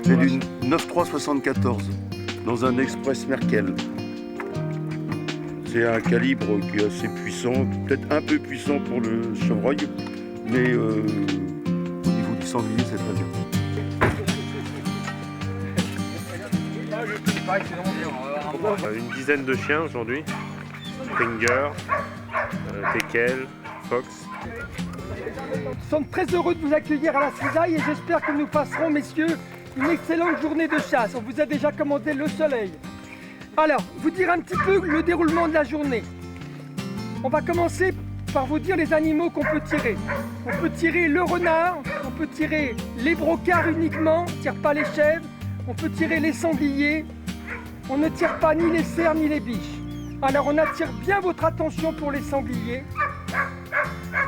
C'est du 9.374 dans un Express Merkel. C'est un calibre qui est assez puissant, peut-être un peu puissant pour le chevreuil, mais au niveau du sanglier, c'est très bien. Une dizaine de chiens aujourd'hui. Springer, Teckel, Fox. Nous sommes très heureux de vous accueillir à la cisaille et j'espère que nous passerons, messieurs, une excellente journée de chasse. On vous a déjà commandé le soleil. Alors, vous dire un petit peu le déroulement de la journée. On va commencer par vous dire les animaux qu'on peut tirer. On peut tirer le renard, on peut tirer les brocards uniquement, on ne tire pas les chèvres, on peut tirer les sangliers, on ne tire pas ni les cerfs ni les biches. Alors on attire bien votre attention pour les sangliers.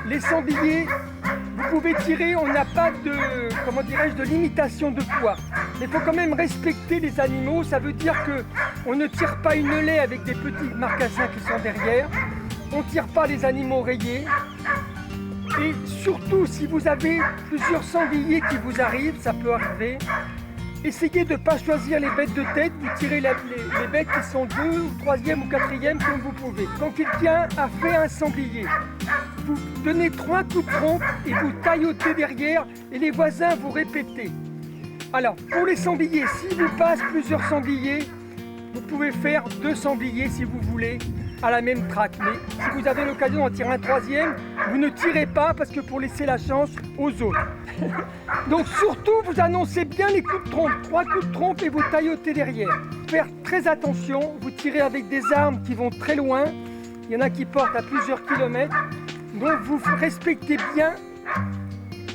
Les sangliers, vous pouvez tirer, on n'a pas de, comment dirais-je, de limitation de poids. Mais il faut quand même respecter les animaux, ça veut dire qu'on ne tire pas une laie avec des petits marcassins qui sont derrière. On ne tire pas les animaux rayés. Et surtout, si vous avez plusieurs sangliers qui vous arrivent, ça peut arriver, essayez de ne pas choisir les bêtes de tête, vous tirez les bêtes qui sont 2 ou 3e ou 4e comme vous pouvez. Quand quelqu'un a fait un sanglier, vous donnez 3 coups de trompe et vous taillotez derrière et les voisins vous répétez. Alors, pour les sangliers, si vous passe plusieurs sangliers, vous pouvez faire 2 sangliers si vous voulez à la même traque. Mais si vous avez l'occasion d'en tirer un 3e, vous ne tirez pas parce que pour laisser la chance aux autres. Donc surtout, vous annoncez bien les coups de trompe. 3 coups de trompe et vous taillotez derrière. Faire très attention, vous tirez avec des armes qui vont très loin. Il y en a qui portent à plusieurs kilomètres. Donc vous respectez bien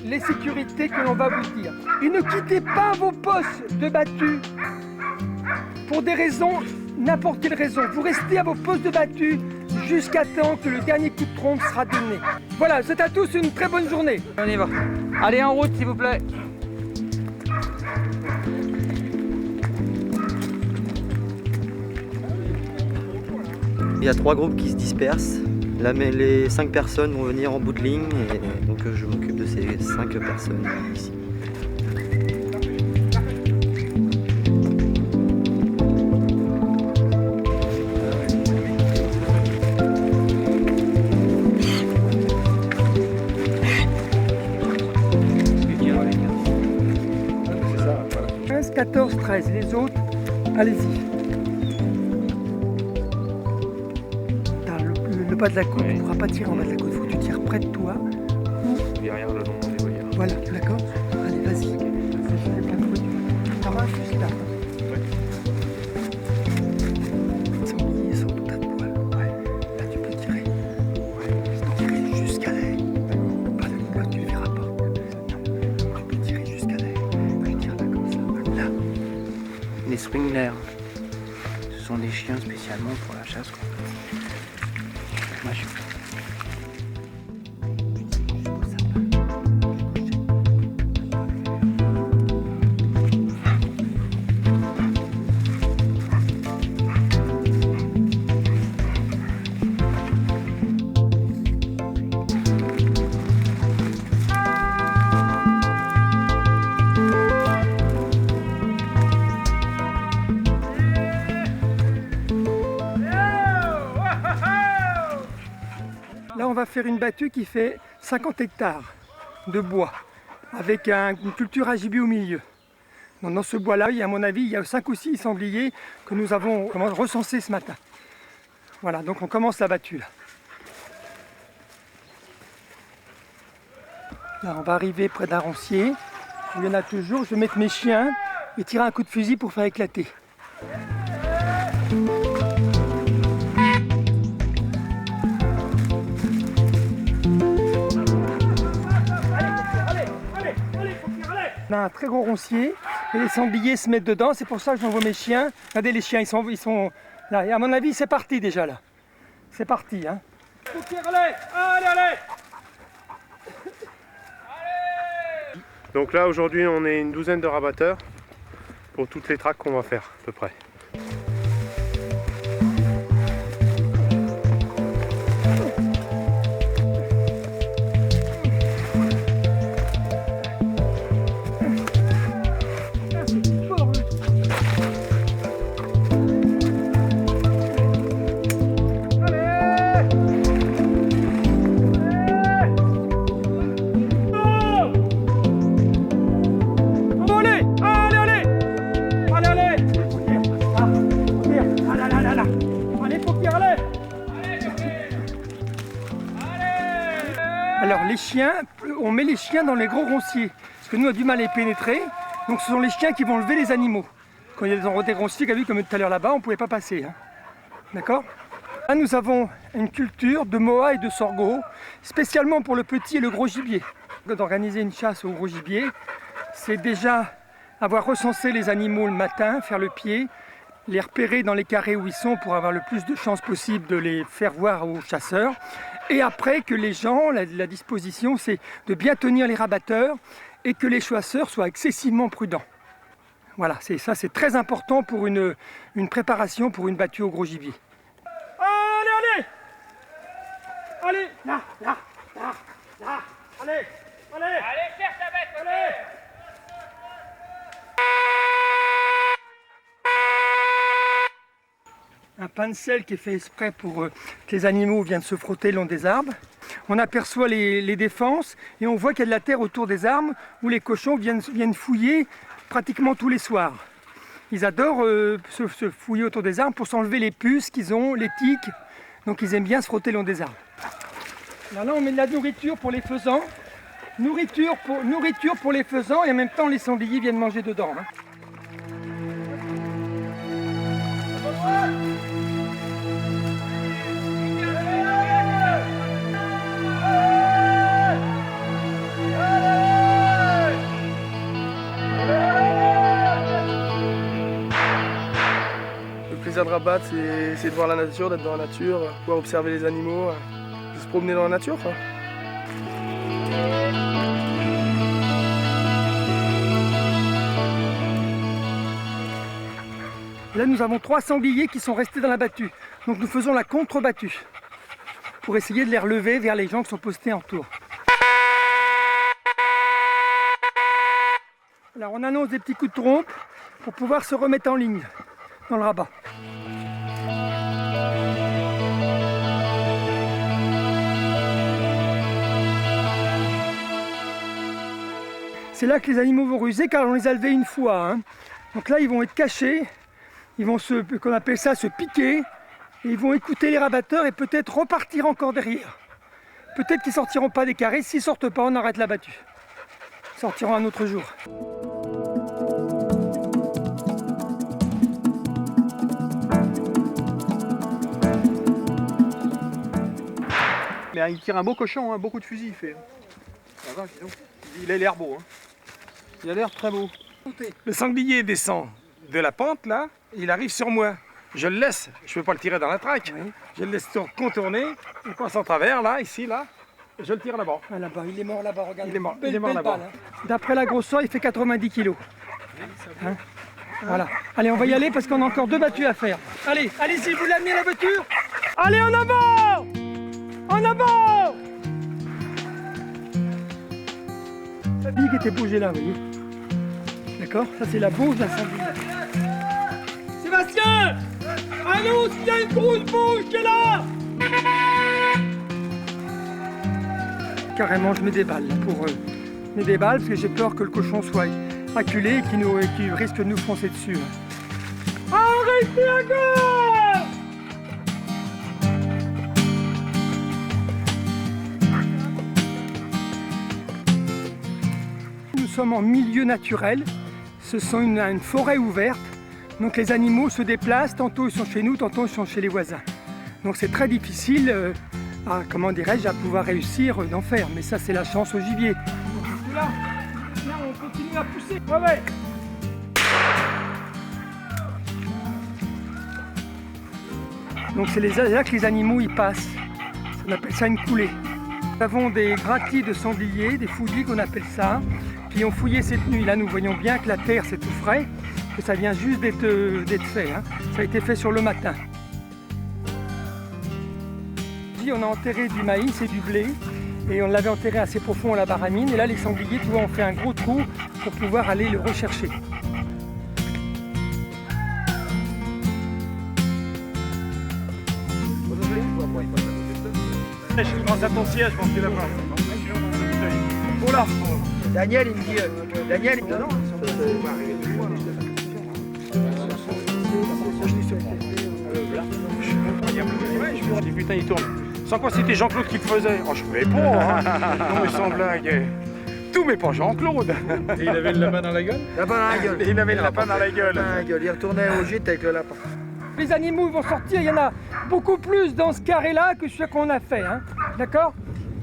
les sécurités que l'on va vous dire. Et ne quittez pas vos postes de battu pour des raisons, n'importe quelle raison. Vous restez à vos postes de battu jusqu'à temps que le dernier coup de trompe sera donné. Voilà, c'est à tous une très bonne journée. On y va. Allez, en route, s'il vous plaît. Il y a 3 groupes qui se dispersent. Là, mais les 5 personnes vont venir en bout de ligne et donc je m'occupe de ces 5 personnes ici. « 15, 14, 13. Les autres, allez-y. » Le bas de la côte, on ne pourra pas tirer en bas de la côte, il faut que tu tires près de toi. Derrière le long des volières. Voilà, d'accord. Allez, vas-y. T'en vas juste là. Les sangliers sont tout à poil. Ouais. Là, tu peux tirer. Ouais. Tu peux tirer jusqu'à l'air. Pas de moi, tu ne verras pas. Non. Tu peux tirer jusqu'à l'air. Tu tires là comme ça. Là. Les swinglers, ce sont des chiens spécialement pour la chasse. Moi, je... Là, on va faire une battue qui fait 50 hectares de bois avec une culture à gibier au milieu. Donc, dans ce bois-là, à mon avis, il y a 5 ou 6 sangliers que nous avons recensés ce matin. Voilà, donc on commence la battue. Là, on va arriver près d'un roncier. Il y en a toujours. Je vais mettre mes chiens et tirer un coup de fusil pour faire éclater. On a un très gros roncier et les sangliers se mettent dedans, c'est pour ça que j'envoie mes chiens. Regardez les chiens, ils sont là. Et à mon avis, c'est parti déjà là. C'est parti. Hein. Allez. Donc là, aujourd'hui, on est une douzaine de rabatteurs pour toutes les traques qu'on va faire, à peu près. les chiens, on met les chiens dans les gros ronciers. Parce que nous, on a du mal à les pénétrer. Donc ce sont les chiens qui vont lever les animaux. Quand il y a des ronciers, comme tout à l'heure là-bas, on ne pouvait pas passer. Hein. D'accord ? Là, nous avons une culture de moa et de sorgho, spécialement pour le petit et le gros gibier. D'organiser une chasse au gros gibier, c'est déjà avoir recensé les animaux le matin, faire le pied, les repérer dans les carrés où ils sont pour avoir le plus de chances possible de les faire voir aux chasseurs. Et après que les gens, la disposition, c'est de bien tenir les rabatteurs et que les chasseurs soient excessivement prudents. Voilà, ça c'est très important pour une préparation pour une battue au gros gibier. Allez, allez! Allez, là, là, là, là, allez, allez! Allez, cherche ta bête, allez! Un pain de sel qui est fait exprès pour que les animaux viennent se frotter le long des arbres. On aperçoit les défenses et on voit qu'il y a de la terre autour des arbres où les cochons viennent fouiller pratiquement tous les soirs. Ils adorent se fouiller autour des arbres pour s'enlever les puces qu'ils ont, les tiques. Donc ils aiment bien se frotter le long des arbres. Alors là on met de la nourriture pour les faisans. Nourriture pour les faisans et en même temps les sangliers viennent manger dedans. Hein. Le plaisir de rabattre, c'est de voir la nature, d'être dans la nature, pouvoir observer les animaux, de se promener dans la nature, quoi. Là, nous avons 3 sangliers qui sont restés dans la battue. Donc nous faisons la contre-battue pour essayer de les relever vers les gens qui sont postés en tour. Alors on annonce des petits coups de trompe pour pouvoir se remettre en ligne dans le rabat. C'est là que les animaux vont ruser car on les a levés une fois. Hein. Donc là ils vont être cachés, ils vont qu'on appelle ça, se piquer, et ils vont écouter les rabatteurs et peut-être repartir encore derrière. Peut-être qu'ils ne sortiront pas des carrés, s'ils ne sortent pas on arrête la battue. Ils sortiront un autre jour. Mais il tire un beau cochon, hein, beaucoup de fusils il fait. Il a l'air beau. Hein. Il a l'air très beau. Le sanglier descend de la pente là, il arrive sur moi. Je le laisse, je ne peux pas le tirer dans la traque. Oui. Je le laisse contourner, il passe en travers là, ici, là, et je le tire là-bas. Ah, là-bas, il est mort là-bas, regardez. Il est mort là-bas. Hein. D'après la grosseur, il fait 90 kg. Hein, voilà. Allez, on va y aller parce qu'on a encore 2 battues à faire. Allez, allez-y, vous l'amenez la voiture. Allez, en avant! En avant! La bille qui était bougée là, vous voyez. D'accord? Ça, c'est la bouche d'un sanglier. Sébastien! Annonce qu'il y a une grosse bouche qui est là! Carrément, je mets des balles pour mets des balles parce que j'ai peur que le cochon soit acculé et qu'il risque de nous foncer dessus. Arrêtez encore! Nous sommes en milieu naturel, ce sont une forêt ouverte, donc les animaux se déplacent, tantôt ils sont chez nous, tantôt ils sont chez les voisins. Donc c'est très difficile à pouvoir réussir d'en faire, mais ça c'est la chance au gibier. Là, on continue à pousser. Ouais. Donc c'est là que les animaux y passent. On appelle ça une coulée. Nous avons des gratis de sangliers, des fouillis qu'on appelle ça, qui ont fouillé cette nuit. Là nous voyons bien que la terre c'est tout frais, que ça vient juste d'être fait. Hein. Ça a été fait sur le matin. On a enterré du maïs et du blé et on l'avait enterré assez profond à la baramine et là les sangliers, tu vois, ont fait un gros trou pour pouvoir aller le rechercher. Je pense à ton siège, je pense que là-bas. Oh là! Daniel, il me dit. Daniel, il me dit. Putain, il tourne. Sans quoi c'était Jean-Claude qui le faisait. Oh, je voulais pas, hein. Non, mais sans blague. Tout, mais pas Jean-Claude. Et il avait le lapin dans la gueule? Lapin dans la gueule. Il avait le lapin dans la gueule. Lapin dans la gueule. Il retournait au gîte avec le lapin. Les animaux vont sortir, il y en a beaucoup plus dans ce carré-là que ce qu'on a fait, hein. D'accord?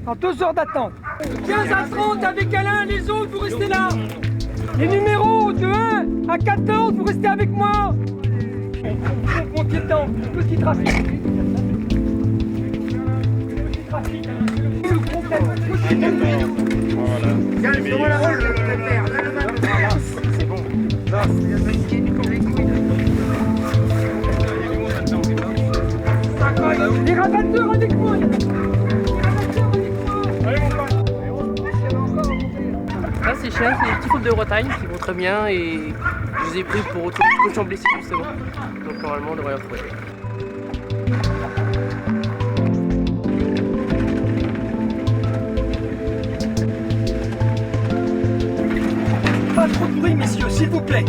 En 2 heures d'attente. 15 à 30 avec Alain, les autres, vous restez là. Les numéros de 1 à 14, vous restez avec moi. Mon piéton, petit trafic. Petit trafic. Le problème. C'est bon. Les rabatteurs avec moi. Là c'est chiens, c'est des petits fautes de Bretagne qui vont très bien et je les ai pris pour retrouver le cochon blessé justement. Donc normalement on devrait les retrouver. Pas trop de bruit, messieurs, s'il vous plaît.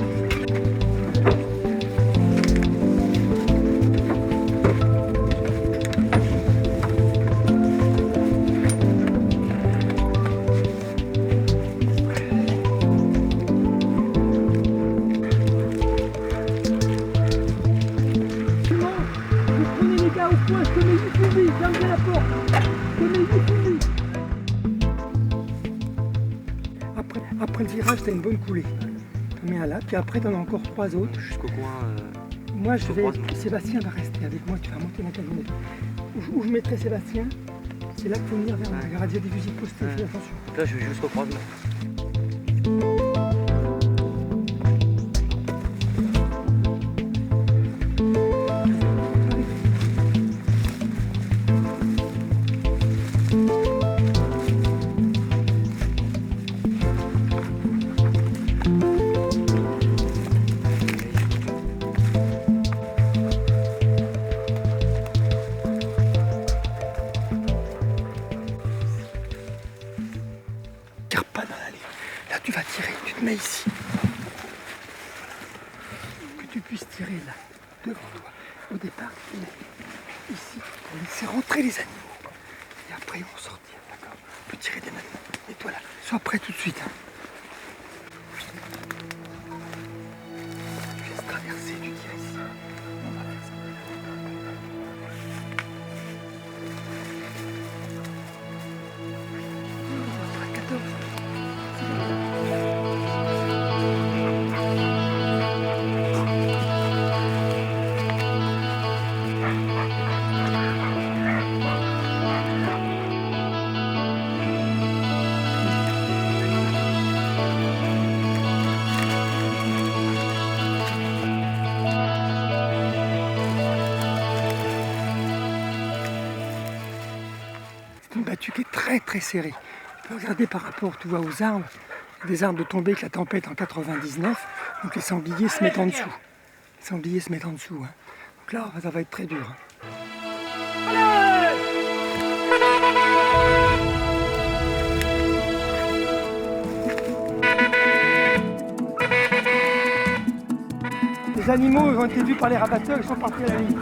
Après le virage, t'as une bonne coulée. T'en mets un là, puis après t'en as encore 3 autres. Jusqu'au coin. Moi je vais. croisement. Sébastien va rester avec moi, tu vas monter la camionnette. Où je mettrai Sébastien, c'est là qu'il faut venir vers moi. Il y aura déjà des fusils postés, fais attention. Là, je vais jusqu'au croisement. Tire pas dans l'allée. Là tu vas tirer, tu te mets ici. Que tu puisses tirer là, devant toi. Au départ, tu te mets ici pour laisser rentrer les animaux. Et après ils vont sortir, d'accord? Tu peux tirer dès maintenant. Et toi là, sois prêt tout de suite. Hein. Tu laisses traverser, tu tires ici. On va faire ça. On va faire 14. C'est une battue qui est très très serrée. Tu peux regarder par rapport, tu vois, aux arbres. Des arbres de tombée avec la tempête en 99. Donc les sangliers se mettent en dessous. Les sangliers se mettent en dessous. Hein. Donc là, ça va être très dur. Hein. Les animaux ont été vus par les rabatteurs, ils sont partis à la ligne.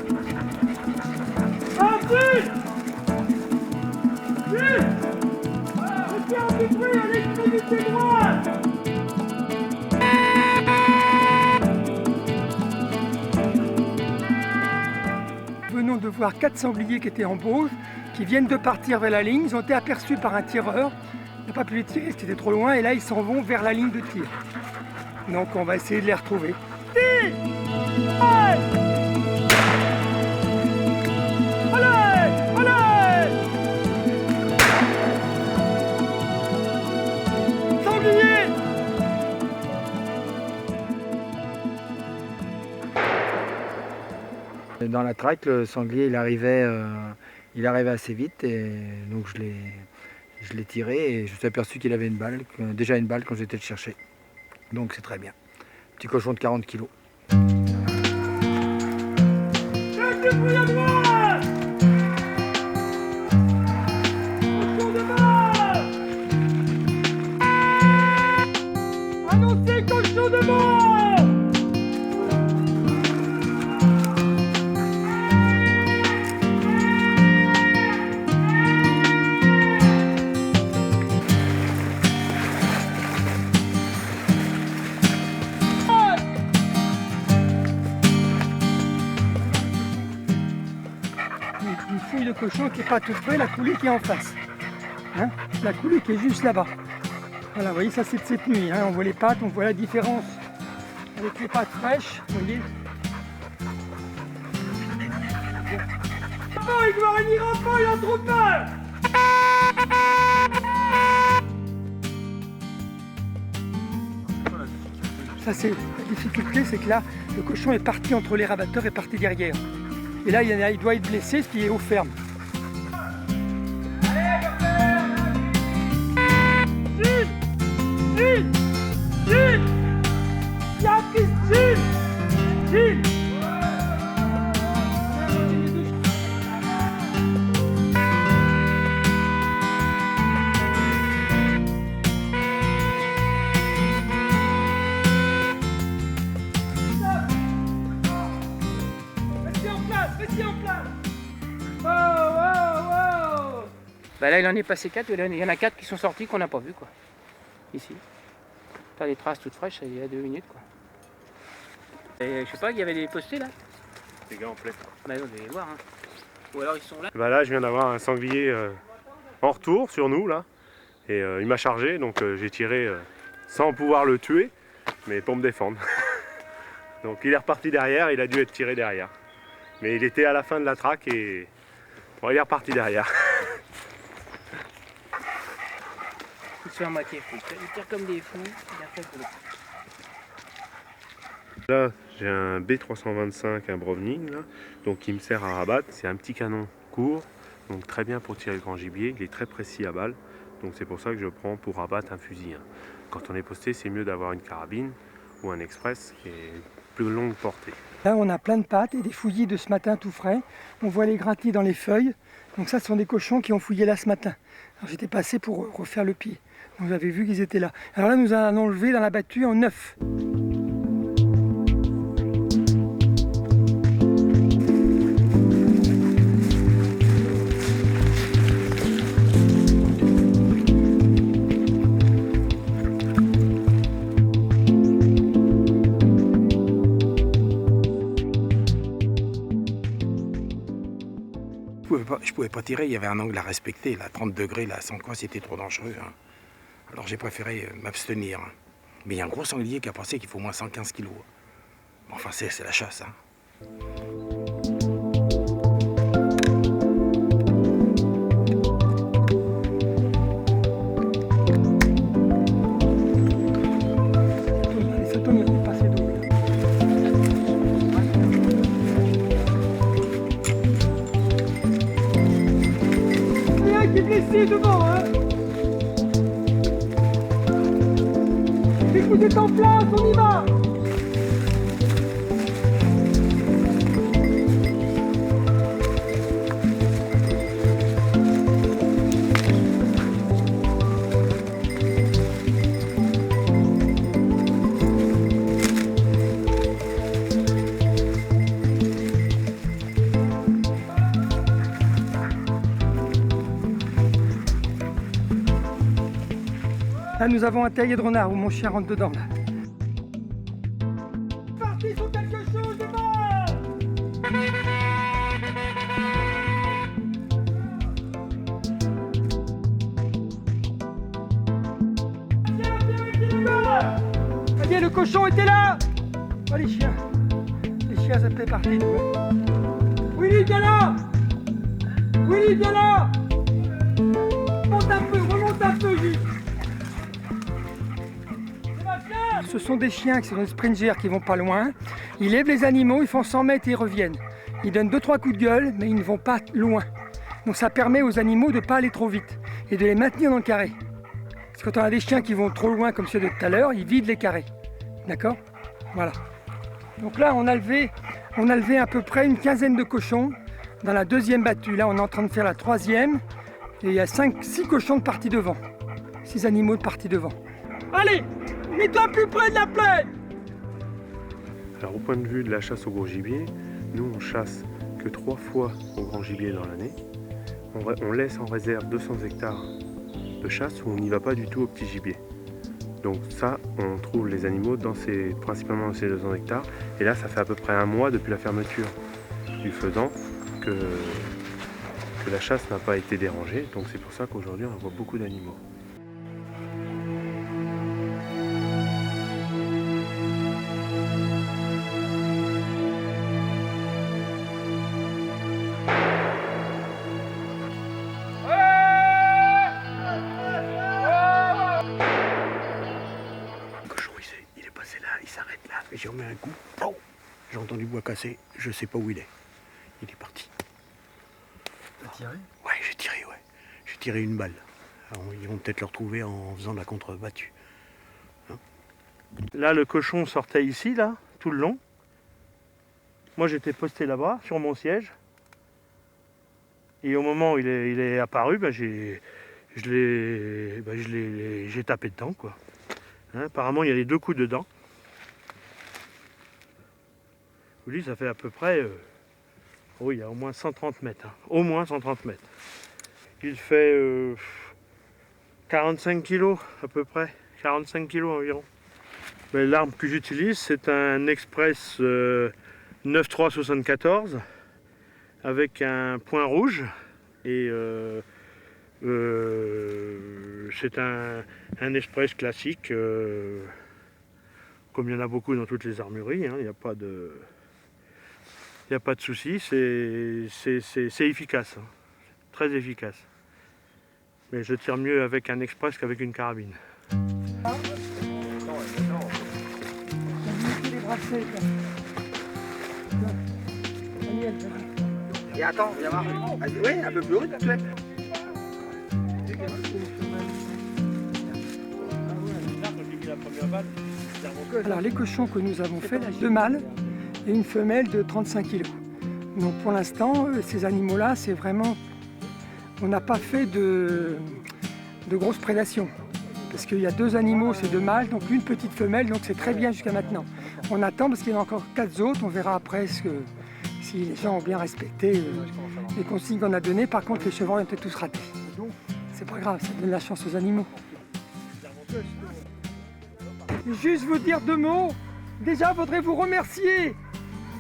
Venons de voir 4 sangliers qui étaient en bauge, qui viennent de partir vers la ligne. Ils ont été aperçus par un tireur. Il n'a pas pu les tirer, c'était trop loin. Et là, ils s'en vont vers la ligne de tir. Donc, on va essayer de les retrouver. Tire! Allez! Allez! Allez! Sanglier! Dans la traque, le sanglier il arrivait assez vite et donc je l'ai tiré et je me suis aperçu qu'il avait déjà une balle quand j'étais le chercher. Donc c'est très bien. Petit cochon de 40 kilos. Annoncez cochon de mort! cochon qui n'est pas tout près, la coulée qui est en face. Hein, la coulée qui est juste là-bas. Voilà, vous voyez, ça c'est de cette nuit. Hein, on voit les pattes, on voit la différence avec les pattes fraîches. Vous voyez. Oh, il doit venir enfant, il a trop peur. Ça c'est la difficulté, c'est que là, le cochon est parti entre les rabatteurs et parti derrière. Et là, il doit être blessé, ce qui est au ferme. Jules! Jules! Jules! Il y a un fils, Jules! Jules! Bah là, il en est passé 4, il y en a 4 qui sont sortis qu'on n'a pas vu, quoi. Ici. T'as les traces toutes fraîches, il y a 2 minutes, quoi. Et je sais pas, il y avait des postés, là. Les gars en plein. Bah on va les voir, hein. Ou alors ils sont là. Bah là, je viens d'avoir un sanglier en retour sur nous, là. Et il m'a chargé, donc j'ai tiré sans pouvoir le tuer, mais pour me défendre. Donc il est reparti derrière, il a dû être tiré derrière. Mais il était à la fin de la traque et bon, il est reparti derrière. Ils sont à moitié fous. Ils tirent comme des fous. Et après, Là, j'ai un B325, un Browning, là, donc qui me sert à rabattre. C'est un petit canon court, donc très bien pour tirer le grand gibier. Il est très précis à balle, donc c'est pour ça que je prends pour rabattre un fusil. Hein. Quand on est posté, c'est mieux d'avoir une carabine ou un express qui est plus longue portée. Là, on a plein de pattes et des fouillis de ce matin tout frais. On voit les gratis dans les feuilles. Donc ça, ce sont des cochons qui ont fouillé là ce matin. J'étais passé pour refaire le pied. Donc j'avais vu qu'ils étaient là. Alors là, nous en avons enlevé dans la battue en 9. Je pouvais pas tirer, il y avait un angle à respecter, là, 30 degrés, là, sans quoi c'était trop dangereux. Hein. Alors j'ai préféré m'abstenir. Hein. Mais il y a un gros sanglier qui a pensé qu'il faut au moins 115 kilos. Enfin, c'est la chasse. Hein. Devant, hein. Dès que vous êtes en place, on y va. Là, nous avons un terrier de renard où mon chien rentre dedans. Là. Parti sur quelque chose devant. Viens, le cochon était là. Oh, les chiens. Les chiens, ça fait partie de nous. Willy, viens là. Willy, viens là. Remonte un peu, juste. Ce sont des chiens qui sont des springers qui vont pas loin. Ils lèvent les animaux, ils font 100 mètres et ils reviennent. Ils donnent 2-3 coups de gueule, mais ils ne vont pas loin. Donc ça permet aux animaux de ne pas aller trop vite et de les maintenir dans le carré. Parce que quand on a des chiens qui vont trop loin, comme ceux de tout à l'heure, ils vident les carrés. D'accord? Voilà. Donc là, on a levé à peu près une quinzaine de cochons dans la deuxième battue. Là, on est en train de faire la troisième. Et il y a 6 cochons de partie devant. 6 animaux de partie devant. Allez! Mets-toi plus près de la plaine! Alors au point de vue de la chasse au gros gibier, nous on chasse que 3 fois au grand gibier dans l'année. On laisse en réserve 200 hectares de chasse où on n'y va pas du tout au petit gibier. Donc ça, on trouve les animaux principalement dans ces 200 hectares. Et là, ça fait à peu près un mois depuis la fermeture du faisan que que la chasse n'a pas été dérangée, donc c'est pour ça qu'aujourd'hui on voit beaucoup d'animaux. Le cochon, il est passé là, il s'arrête là, et j'ai remis un coup, pow, j'ai entendu le bois casser, je sais pas où il est. Il est parti. T'as tiré? Ouais, j'ai tiré, ouais. J'ai tiré une balle. Alors, ils vont peut-être le retrouver en faisant de la contre-battue. Là, le cochon sortait ici, là, tout le long. Moi, j'étais posté là-bas, sur mon siège. Et au moment où il est apparu, j'ai tapé dedans, quoi. Hein, apparemment, il y a les 2 coups dedans. Je vous dis, ça fait à peu près... oui, il y a au moins 130 mètres. Hein. Au moins 130 mètres. Il fait 45 kilos, à peu près. 45 kilos environ. L'arme que j'utilise, c'est un Express 9374 avec un point rouge. Et c'est un Express classique, comme il y en a beaucoup dans toutes les armureries. Hein, il n'y a pas de... Il n'y a pas de souci, c'est efficace, hein. Très efficace. Mais je tire mieux avec un Express qu'avec une carabine. Et attends, viens voir. Oui, un peu plus haut, tu es. Alors les cochons que nous avons fait, là, 2 mâles et une femelle de 35 kg. Donc pour l'instant, ces animaux-là, c'est vraiment... On n'a pas fait de grosses prédations. Parce qu'il y a 2 animaux, c'est 2 mâles, donc une petite femelle, donc c'est très bien jusqu'à maintenant. On attend parce qu'il y en a encore 4 autres, on verra après si les gens ont bien respecté les consignes qu'on a données. Par contre, les chevreuils ont été tous ratés. C'est pas grave, ça donne la chance aux animaux. Juste vous dire 2 mots. Déjà, je voudrais vous remercier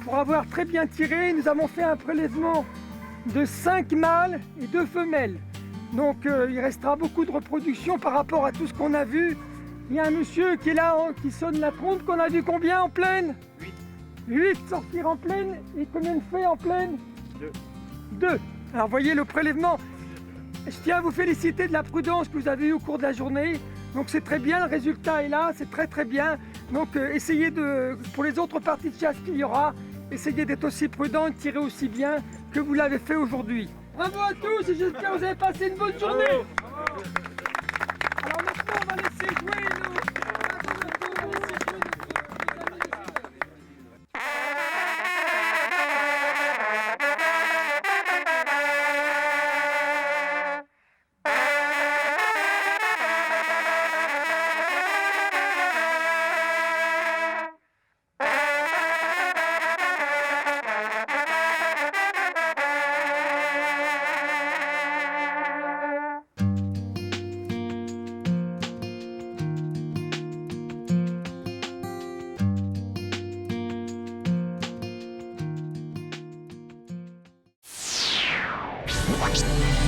pour avoir très bien tiré. Nous avons fait un prélèvement de 5 mâles et 2 femelles. Donc il restera beaucoup de reproduction par rapport à tout ce qu'on a vu. Il y a un monsieur qui est là, qui sonne la trompe, qu'on a vu combien en plaine? 8 sortir en plaine. Et combien de fées en plaine? 2. Alors voyez le prélèvement. Je tiens à vous féliciter de la prudence que vous avez eue au cours de la journée. Donc c'est très bien, le résultat est là, c'est très très bien. Donc essayez pour les autres parties de chasse qu'il y aura, essayez d'être aussi prudent et de tirer aussi bien que vous l'avez fait aujourd'hui. Bravo à tous et j'espère que vous avez passé une bonne journée. Alors maintenant on va laisser jouer nos... Watch them.